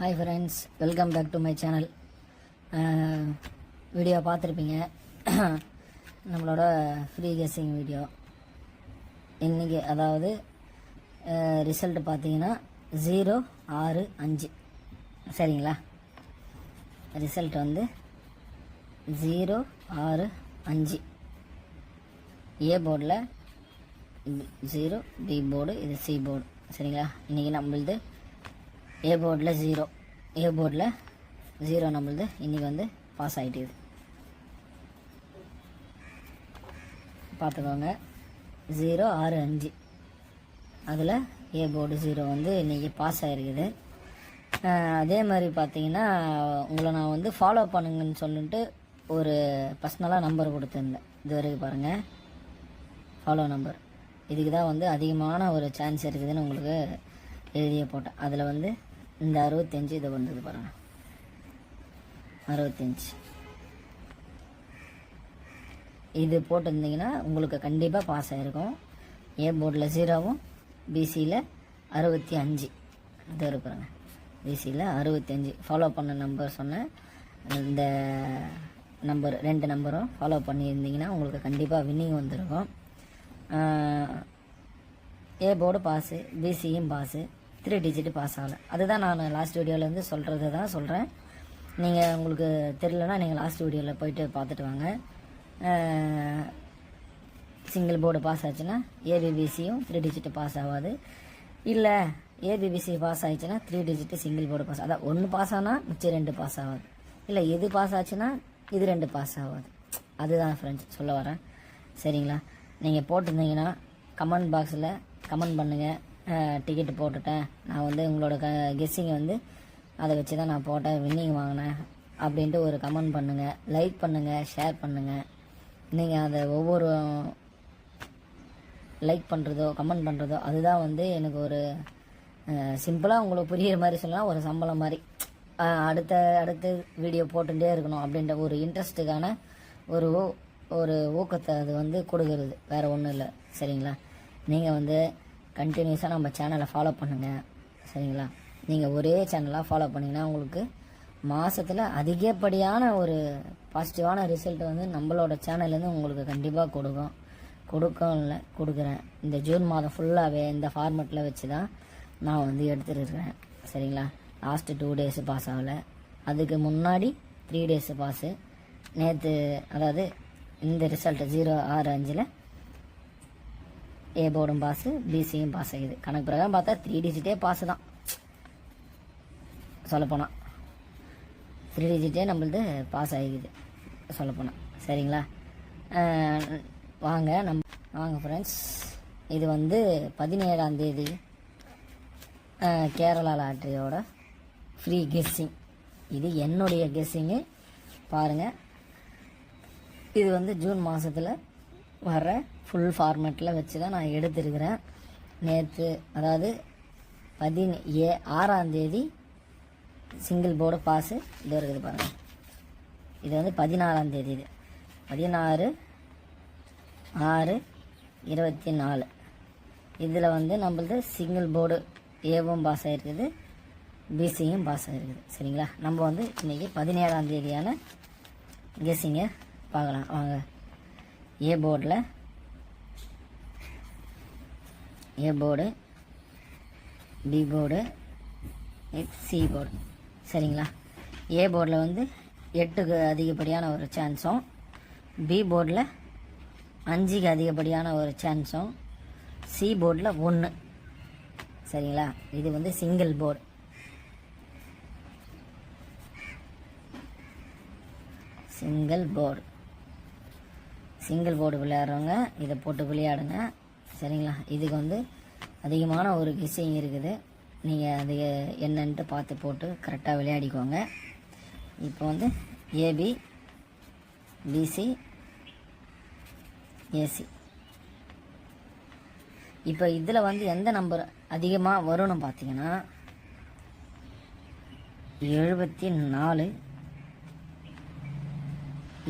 Hi friends, welcome back to my channel. Video பார்த்துருப்பீங்க. நம்மளோட free guessing video இன்றைக்கி, அதாவது ரிசல்ட் பார்த்தீங்கன்னா 065 சரிங்களா. ரிசல்ட் வந்து 065 ஏ போர்டில் 0, பி போர்டு, இது சி போர்டு சரிங்களா. இன்றைக்கி நம்மளது ஏ போர்டில் 0 நம்மளது இன்றைக்கி வந்து பாஸ் ஆகிட்டுது. பார்த்துக்கோங்க, 065 அதில் ஏ போர்டு 0 வந்து இன்றைக்கி பாஸ் ஆகிருக்குது. அதே மாதிரி பார்த்தீங்கன்னா, உங்களை நான் வந்து ஃபாலோ பண்ணுங்கன்னு சொல்லிட்டு ஒரு பர்சனலாக நம்பர் கொடுத்துருந்தேன். இது வரைக்கும் பாருங்கள், ஃபாலோ நம்பர். இதுக்கு தான் வந்து அதிகமான ஒரு சான்ஸ் இருக்குதுன்னு உங்களுக்கு எழுதிய போட்டேன். அதில் வந்து இந்த 65 இதை வந்தது பாருங்கள், 65 இது போட்டிருந்தீங்கன்னா உங்களுக்கு கண்டிப்பாக பாஸ் ஆகிருக்கும். ஏ போர்டில் 0வும் பிசியில் 65 இது இருக்கிறாங்க. பிசியில் 65 ஃபாலோ பண்ண நம்பர் சொன்னேன். இந்த நம்பர் 2 நம்பரும் ஃபாலோ பண்ணியிருந்தீங்கன்னா உங்களுக்கு கண்டிப்பாக வின்னிங் வந்திருக்கும். ஏ போர்டு பாஸு, பிசியும் பாஸு, 3 டிஜிட் பாஸ் ஆகலை. அதுதான் நான் லாஸ்ட் வீடியோவிலேருந்து சொல்கிறது தான் சொல்கிறேன். நீங்கள் உங்களுக்கு தெரியலனா நீங்கள் லாஸ்ட் வீடியோவில் போய்ட்டு பார்த்துட்டு வாங்க. சிங்கிள் போர்டு பாஸ் ஆச்சுன்னா ஏபிபிசியும் 3 டிஜிட் பாஸ் ஆகாது. இல்லை ஏபிபிசி பாஸ் ஆகிடுச்சுன்னா 3 டிஜிட் சிங்கிள் போர்டு பாஸ், அதான் 1 பாஸ் ஆனால் மிச்சம் 2 பாஸ் ஆகாது. இல்லை எது பாஸ் ஆச்சுன்னா இது 2 பாஸ் ஆகாது. அதுதான் ஃப்ரெண்ட்ஸ் சொல்ல வரேன் சரிங்களா. நீங்கள் போட்டிருந்தீங்கன்னா கமெண்ட் பாக்ஸில் கமெண்ட் பண்ணுங்கள், டிக்கெட்டு போட்டுட்டேன், நான் வந்து உங்களோட கெஸ்ஸிங்கை வந்து அதை வச்சு தான் நான் போட்டேன், வின்னிங் வாங்கினேன் அப்படின்ட்டு ஒரு கமெண்ட் பண்ணுங்கள், லைக் பண்ணுங்கள், ஷேர் பண்ணுங்கள். நீங்கள் அதை ஒவ்வொரு லைக் பண்ணுறதோ கமெண்ட் பண்ணுறதோ அதுதான் வந்து எனக்கு ஒரு சிம்பிளாக உங்களுக்கு புரிகிற மாதிரி சொல்லலாம், ஒரு சம்பளம் மாதிரி. அடுத்த வீடியோ போட்டுகிட்டே இருக்கணும் அப்படின்ற ஒரு இன்ட்ரெஸ்ட்டுக்கான ஒரு ஊக்கத்தை அது வந்து கொடுக்கறது, வேறு ஒன்றும் இல்லை சரிங்களா. நீங்கள் வந்து கண்டினியூஸாக நம்ம சேனலை ஃபாலோ பண்ணுங்கள் சரிங்களா. நீங்கள் ஒரே சேனலாக ஃபாலோ பண்ணிங்கன்னா உங்களுக்கு மாதத்தில் அதிகப்படியான ஒரு பாசிட்டிவான ரிசல்ட் வந்து நம்மளோட சேனல்லேருந்து உங்களுக்கு கண்டிப்பாக கொடுக்குறேன். இந்த ஜூன் மாதம் ஃபுல்லாகவே இந்த ஃபார்மெட்டில் வச்சு தான் நான் வந்து எடுத்துருக்கிறேன் சரிங்களா. லாஸ்ட்டு 2 டேஸு பாஸ் ஆகலை, அதுக்கு முன்னாடி 3 டேஸு பாஸு. நேற்று அதாவது இந்த ரிசல்ட்டு 065 ஏ போர்டும் பாஸு, பிசியும் பாஸ் ஆகிது. கணக்கு பிரகாரம் பார்த்தா 3 டிஜிட்டே பாஸு தான் சொல்லப்போனால். 3 டிஜிட்டே நம்மளது பாஸ் ஆகிக்குது சொல்லப்போனால் சரிங்களா. வாங்க ஃப்ரெண்ட்ஸ், இது வந்து 17ஆம் தேதி கேரளா லாட்ரியோட ஃப்ரீ கெஸ்ஸிங். இது என்னுடைய கெஸ்ஸிங்கு பாருங்கள். இது வந்து ஜூன் மாதத்தில் வர ஃபுல் ஃபார்மேட்டில் வச்சு தான் நான் எடுத்துருக்கிறேன். நேற்று அதாவது 6ஆம் தேதி சிங்கிள் போர்டு பாஸு இது இருக்குது பாருங்கள். இது வந்து 16ஆம் தேதி, இது 16/6/24 இதில் வந்து நம்மளது சிங்கிள் போர்டு ஏவும் பாஸ் ஆகிருக்குது, பிசியும் பாஸ் ஆகிருக்குது சரிங்களா. நம்ம வந்து இன்றைக்கி 17ஆம் தேதியான கெஸ்ஸிங்கை பார்க்கலாம் வாங்க. A board, B board, C board சரிங்களா. ஏ போர்டில் வந்து 8க்கு அதிகப்படியான ஒரு சான்ஸும், பி போர்டில் 5க்கு அதிகப்படியான ஒரு சான்ஸும், சி போர்டில் 1 சரிங்களா. இது வந்து சிங்கிள் போர்டு. சிங்கிள் போர்டு விளையாடுறவங்க இதை போட்டு விளையாடுங்க சரிங்களா. இதுக்கு வந்து அதிகமான ஒரு கெஸ்ஸிங் இருக்குது. நீங்கள் அது என்னன்ட்டு பார்த்து போட்டு கரெக்டாக விளையாடிக்கோங்க. இப்போ வந்து ஏபி, பிசி, ஏசி. இப்போ இதில் வந்து எந்த நம்பர் அதிகமாக வரும்னு பார்த்தீங்கன்னா 74,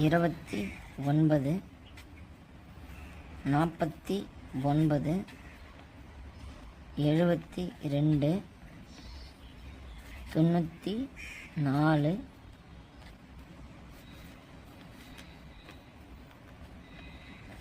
29, 49, 72, 94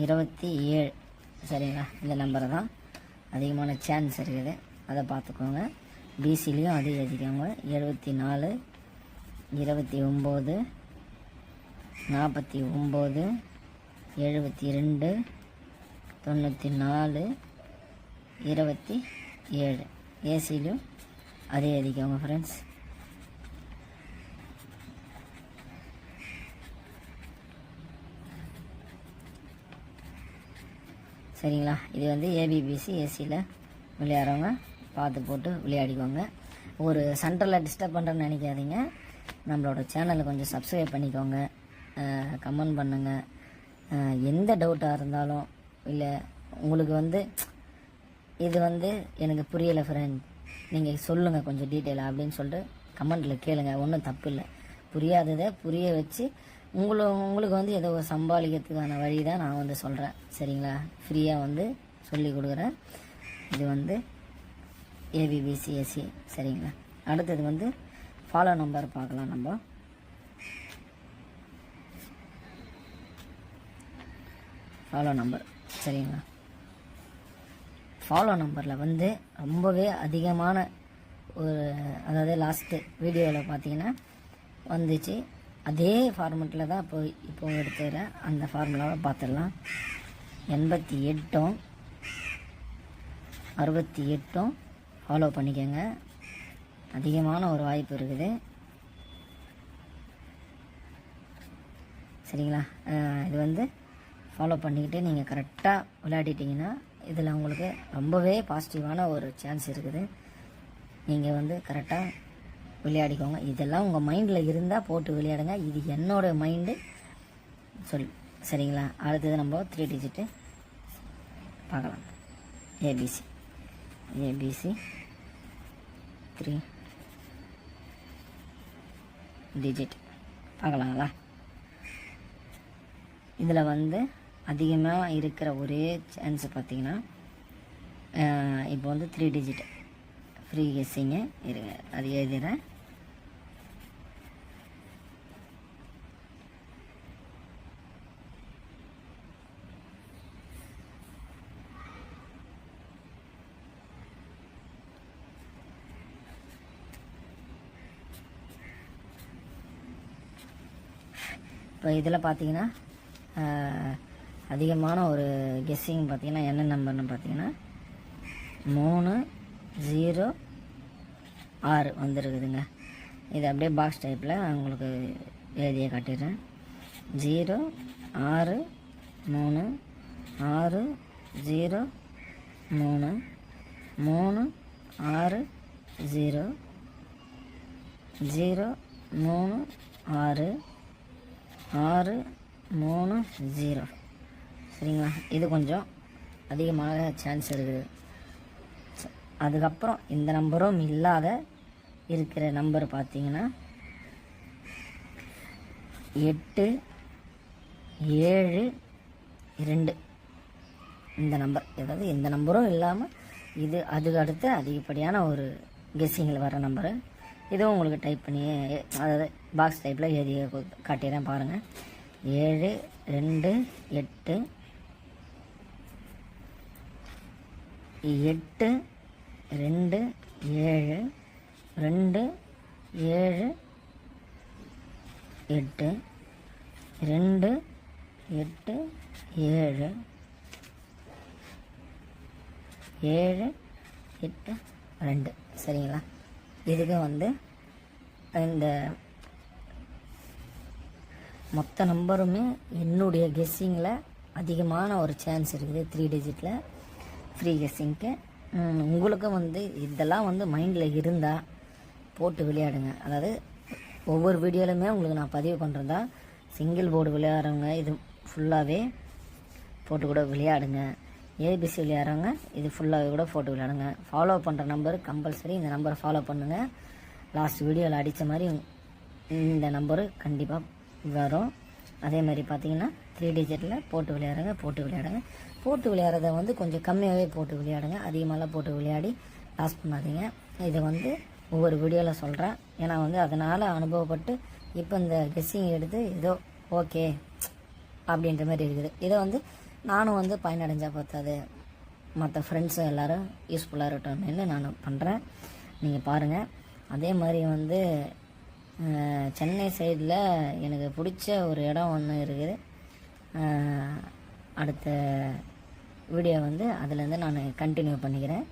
27. சரிங்களா? இந்த நம்பரை தான் அதிகமான சான்ஸ் இருக்குது, அதை பார்த்துக்கோங்க. பிசிலையும் அதே எழுதிக்கோங்க. 74 29 49 72 94 27. ஏசிலையும் அதே எழுதிக்கோங்க ஃப்ரெண்ட்ஸ். சரிங்களா? இது வந்து ஏபிபிசி ஏசியில் விளையாடுறவங்க பார்த்து போட்டு விளையாடிக்கோங்க. ஒரு சென்டரில் டிஸ்டர்ப் பண்ணுறேன்னு நினைக்காதீங்க. நம்மளோட சேனலை கொஞ்சம் சப்ஸ்கிரைப் பண்ணிக்கோங்க, கமெண்ட் பண்ணுங்கள். எந்த டவுட்டாக இருந்தாலும், இல்லை உங்களுக்கு வந்து இது வந்து எனக்கு புரியலை ஃப்ரெண்ட், நீங்கள் சொல்லுங்கள் கொஞ்சம் டீட்டெயிலாக அப்படின்னு சொல்லிட்டு கமெண்ட்டில் கேளுங்க. ஒன்றும் தப்பு இல்லை. புரியாததை புரிய வச்சு உங்களுக்கு வந்து ஏதோ சம்பாதிக்கிறதுக்கான வழி தான் நான் வந்து சொல்கிறேன். சரிங்களா? ஃப்ரீயாக வந்து சொல்லி கொடுக்குறேன். இது வந்து ஏபிபிசிஎஸ்சி. சரிங்களா? அடுத்தது வந்து ஃபாலோ நம்பர் பார்க்கலாம். நம்ம ஃபாலோ நம்பர். சரிங்களா? ஃபாலோ நம்பரில் வந்து ரொம்பவே அதிகமான ஒரு, அதாவது லாஸ்ட்டு வீடியோவில் பார்த்தீங்கன்னா வந்துச்சு. அதே ஃபார்மெட்டில் தான் இப்போ எடுத்துக்கிறேன். அந்த ஃபார்முலாவை பார்த்துடலாம். 88 68 ஃபாலோ பண்ணிக்கோங்க. அதிகமான ஒரு வாய்ப்பு இருக்குது. சரிங்களா? இது வந்து ஃபாலோ பண்ணிக்கிட்டு நீங்கள் கரெக்டாக விளையாடிட்டிங்கன்னா இதில் உங்களுக்கு ரொம்பவே பாசிட்டிவான ஒரு சான்ஸ் இருக்குது. நீங்கள் வந்து கரெக்டாக விளையாடிக்கோங்க. இதெல்லாம் உங்கள் மைண்டில் இருந்தால் போட்டு விளையாடுங்க. இது என்னோடய மைண்டு சரிங்களா? அடுத்தது நம்ம 3 டிஜிட்டு பார்க்கலாம். ஏபிசி 3 டிஜிட் பார்க்கலாங்களா? இதில் வந்து அதிகமாக இருக்கிற ஒரே சான்ஸ் பார்த்திங்கன்னா இப்போ வந்து 3 டிஜிட் ஃப்ரீ கெஸ்ஸிங்க. இருங்க, அது எழுதுகிறேன். இப்போ இதில் பார்த்தீங்கன்னா அதிகமான ஒரு கெஸ்ஸிங் பார்த்தீங்கன்னா என்ன நம்பர்னு பார்த்தீங்கன்னா 306 வந்துருக்குதுங்க. இது அப்படியே பாக்ஸ் டைப்பில் உங்களுக்கு எழுதிய காட்டிடுறேன். 0 6 3 6 0 3 3 6 0 0 3 6 6 3 0. சரிங்களா? இது கொஞ்சம் அதிகமாக சான்ஸ் இருக்குது. அதுக்கப்புறம் இந்த நம்பரும் இல்லாத இருக்கிற நம்பர் பார்த்தீங்கன்னா 8 7 2. இந்த நம்பர், அதாவது இந்த நம்பரும் இல்லாமல் இது அதுக்கு அடுத்து அதிகப்படியான ஒரு கெஸ்ஸிங்கில் வர நம்பரு. இதுவும் உங்களுக்கு டைப் பண்ணி, அதாவது பாக்ஸ் டைப்பில் எழுதி காட்டிடுறேன் பாருங்கள். 7 2 8 8 2 7 2 7 8 2 8 7 7 8 2. சரிங்களா? இதுக்கு வந்து இந்த மொத்த நம்பருமே என்னுடைய கெஸ்ஸிங்கில் அதிகமான ஒரு சான்ஸ் இருக்குது. 3 டிஜிட்டில் ஃப்ரீ கெஸ்ஸிங்க்கு. உங்களுக்கும் வந்து இதெல்லாம் வந்து மைண்டில் இருந்தால் போட்டு விளையாடுங்க. அதாவது ஒவ்வொரு வீடியோலையுமே உங்களுக்கு நான் பதிவு பண்ணுறதா, சிங்கிள் போர்டு விளையாடுறவங்க இது ஃபுல்லாகவே போட்டு கூட விளையாடுங்க. ஏபிசி விளையாடுறவங்க இது ஃபுல்லாகவே கூட போட்டு விளையாடுங்க. ஃபாலோ பண்ணுற நம்பர் கம்பல்சரி இந்த நம்பரை ஃபாலோ பண்ணுங்கள். லாஸ்ட் வீடியோவில் அடித்த மாதிரி இந்த நம்பரு கண்டிப்பாக வரும். அதே மாதிரி பார்த்தீங்கன்னா 3 டிஜிட்டில் போட்டு விளையாடுங்க. போட்டு விளையாடுறத வந்து கொஞ்சம் கம்மியாகவே போட்டு விளையாடுங்க. அதிகமாகலாம் போட்டு விளையாடி லாஸ் பண்ணாதீங்க. இதை வந்து ஒவ்வொரு வீடியோவில் சொல்கிறேன். ஏன்னா வந்து அதனால் அனுபவப்பட்டு இப்போ இந்த கெஸ்ஸிங் எடுத்து ஏதோ ஓகே அப்படின்ற மாதிரி இருக்குது. இதை வந்து நானும் வந்து பயனடைஞ்சால் பார்த்தாது, மற்ற ஃப்ரெண்ட்ஸும் எல்லோரும் யூஸ்ஃபுல்லாக இருக்கட்டும்னு நான் பண்ணுறேன். நீங்கள் பாருங்கள். அதே மாதிரி வந்து சென்னை சைடில் எனக்கு பிடிச்ச ஒரு இடம் ஒன்று இருக்குது. அடுத்த வீடியோ வந்து அதுலேருந்து நான் கண்டினியூ பண்ணிக்கிறேன்,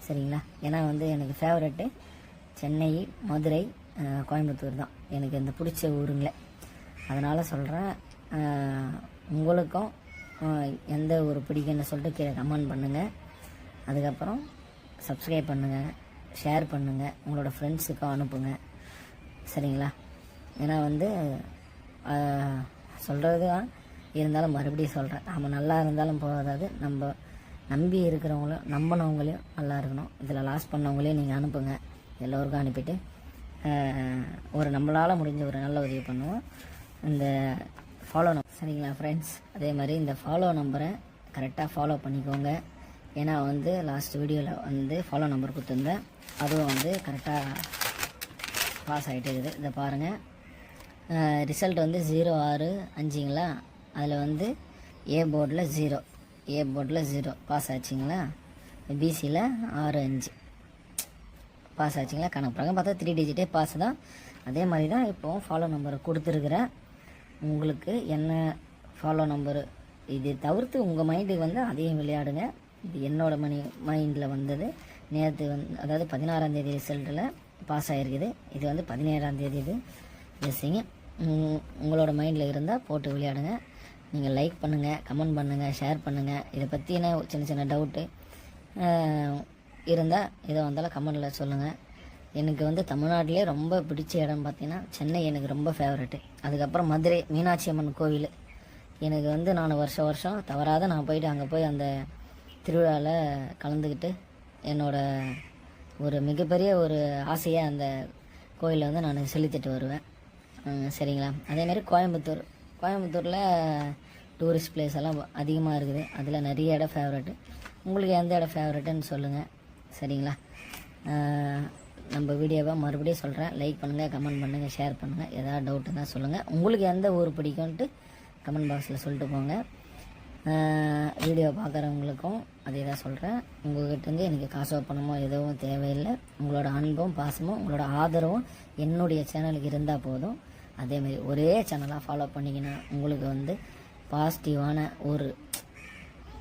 சரிங்களா? ஏன்னா வந்து எனக்கு ஃபேவரெட்டு சென்னை, மதுரை, கோயம்புத்தூர் தான் எனக்கு இந்த பிடிச்ச ஊருங்களே. அதனால் சொல்கிறேன், உங்களுக்கும் எந்த ஊர் பிடிக்குன்னு சொல்லிட்டு கீழே கமெண்ட் பண்ணுங்கள். அதுக்கப்புறம் சப்ஸ்கிரைப் பண்ணுங்கள், ஷேர் பண்ணுங்கள், உங்களோட ஃப்ரெண்ட்ஸுக்கும் அனுப்புங்க, சரிங்களா? ஏன்னா வந்து சொல்கிறது தான் இருந்தாலும் மறுபடியும் சொல்கிறேன், நம்ம நல்லா இருந்தாலும் போகாது, நம்ம நம்பி இருக்கிறவங்களும் நம்பினவங்களையும் நல்லா இருக்கணும். இதில் லாஸ் பண்ணவங்களையும் நீங்கள் அனுப்புங்க, எல்லோருக்கும் அனுப்பிட்டு ஒரு நம்மளால் முடிஞ்ச ஒரு நல்ல உதவி பண்ணுவோம். இந்த ஃபாலோ நம்பர், சரிங்களா ஃப்ரெண்ட்ஸ்? அதே மாதிரி இந்த ஃபாலோ நம்பரை கரெக்டாக ஃபாலோ பண்ணிக்கோங்க. ஏன்னா வந்து லாஸ்ட் வீடியோவில் வந்து ஃபாலோ நம்பர் கொடுத்துருந்தேன், அதுவும் வந்து கரெக்டாக பாஸ் ஆகிட்டு இருக்குது. இதை பாருங்கள், ரிசல்ட் வந்து 06-5ங்களா, அதில் வந்து ஏ போர்டில் 0 பாஸ் ஆச்சுங்களா, பிசியில் 6-5 பாஸ் ஆச்சுங்களா. கணக்கு பிரகாரம் பார்த்தா 3 டிஜிட்டே பாஸ் தான். அதே மாதிரி தான் இப்போது ஃபாலோ நம்பரை கொடுத்துருக்குறேன். உங்களுக்கு என்ன ஃபாலோ நம்பரு இது தவிர்த்து உங்கள் மைண்டுக்கு வந்து அதையும் விளையாடுங்க. இது என்னோட மைண்டில் வந்தது நேற்று அதாவது 16ஆம் தேதி ரிசல்ட்டில் பாஸ் ஆகிருக்குது. இது வந்து 17ஆம் தேதி இது கெஸ்ஸிங்கு. உங்களோட மைண்டில் இருந்தால் போட்டு விளையாடுங்க. நீங்கள் லைக் பண்ணுங்கள், கமெண்ட் பண்ணுங்கள், ஷேர் பண்ணுங்கள். இதை பற்றின சின்ன சின்ன டவுட்டு இருந்தால் எதோ வந்தாலும் கமெண்டில் சொல்லுங்கள். எனக்கு வந்து தமிழ்நாட்டிலே ரொம்ப பிடிச்ச இடம் பார்த்திங்கன்னா சென்னை எனக்கு ரொம்ப ஃபேவரெட்டு. அதுக்கப்புறம் மதுரை மீனாட்சி அம்மன் கோவில் எனக்கு வந்து நான் வருஷம் தவறாத நான் போயிட்டு அங்கே போய் அந்த திருவிழாவில் கலந்துக்கிட்டு என்னோடய ஒரு மிகப்பெரிய ஒரு ஆசையாக அந்த கோயிலில் வந்து நான் செலுத்திட்டு வருவேன், சரிங்களா? அதேமாதிரி கோயம்புத்தூரில் டூரிஸ்ட் பிளேஸ் எல்லாம் அதிகமாக இருக்குது. அதில் நிறைய இடம் ஃபேவரெட்டு. உங்களுக்கு எந்த இடம் ஃபேவரெட்டுன்னு சொல்லுங்கள், சரிங்களா? நம்ம வீடியோவை மறுபடியும் சொல்கிறேன், லைக் பண்ணுங்கள், கமெண்ட் பண்ணுங்கள், ஷேர் பண்ணுங்கள். எதாவது டவுட்டு தான் சொல்லுங்கள். உங்களுக்கு எந்த ஊர் பிடிக்கும்ன்ட்டு கமெண்ட் பாக்ஸில் சொல்லிட்டு போங்க. வீடியோ பார்க்குறவங்களுக்கும் அதே தான் சொல்கிறேன், உங்கள்கிட்டருந்து எனக்கு காசோ பணமோ எதுவும் தேவையில்லை. உங்களோட அன்பும் பாசமும் உங்களோட ஆதரவும் என்னுடைய சேனலுக்கு இருந்தால் போதும். அதேமாதிரி ஒரே சேனலாக ஃபாலோ பண்ணிங்கன்னா உங்களுக்கு வந்து பாசிட்டிவான ஒரு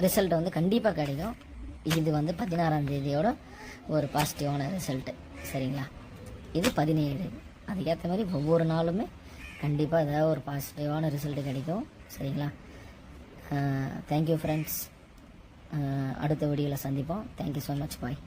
ரிசல்ட் வந்து கண்டிப்பாக கிடைக்கும். இது வந்து 16ஆம் தேதியோட ஒரு பாசிட்டிவான ரிசல்ட்டு, சரிங்களா? இது 17. அதுக்கேற்ற மாதிரி ஒவ்வொரு நாளுமே கண்டிப்பாக ஏதாவது ஒரு பாசிட்டிவான ரிசல்ட்டு கிடைக்கும், சரிங்களா? Thank you friends. அடுத்த வீடியோவில் சந்திப்போம். தேங்க்யூ ஸோ மச், பாய்.